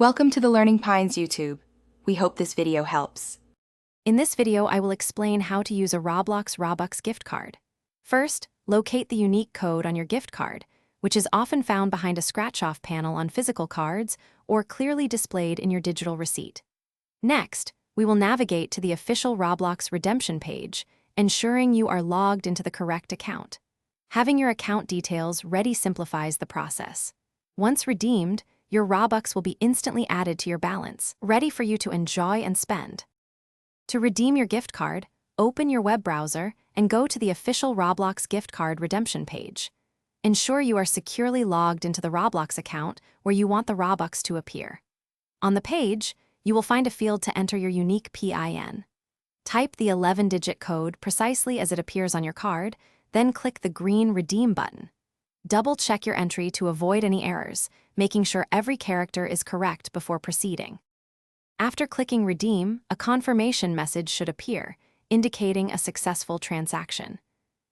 Welcome to the Learning Pines YouTube. We hope this video helps. In this video, I will explain how to use a Roblox Robux gift card. First, locate the unique code on your gift card, which is often found behind a scratch-off panel on physical cards or clearly displayed in your digital receipt. Next, we will navigate to the official Roblox redemption page, ensuring you are logged into the correct account. Having your account details ready simplifies the process. Once redeemed, your Robux will be instantly added to your balance, ready for you to enjoy and spend. To redeem your gift card, open your web browser and go to the official Roblox gift card redemption page. Ensure you are securely logged into the Roblox account where you want the Robux to appear. On the page, you will find a field to enter your unique PIN. Type the 11-digit code precisely as it appears on your card, then click the green Redeem button. Double-check your entry to avoid any errors, making sure every character is correct before proceeding. After clicking Redeem, a confirmation message should appear, indicating a successful transaction.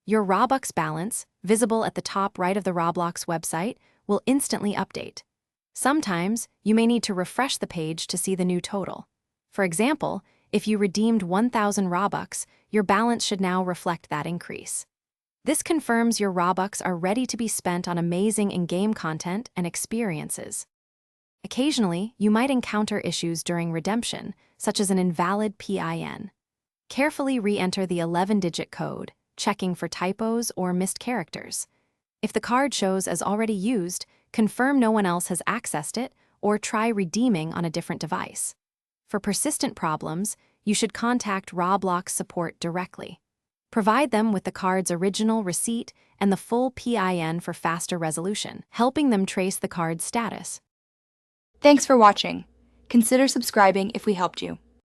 Your Robux balance, visible at the top right of the Roblox website, will instantly update. Sometimes, you may need to refresh the page to see the new total. For example, if you redeemed 1,000 Robux, your balance should now reflect that increase. This confirms your Robux are ready to be spent on amazing in-game content and experiences. Occasionally, you might encounter issues during redemption, such as an invalid PIN. Carefully re-enter the 11-digit code, checking for typos or missed characters. If the card shows as already used, confirm no one else has accessed it or try redeeming on a different device. For persistent problems, you should contact Roblox support directly. Provide them with the card's original receipt and the full PIN for faster resolution, helping them trace the card's status. Thanks for watching. Consider subscribing if we helped you.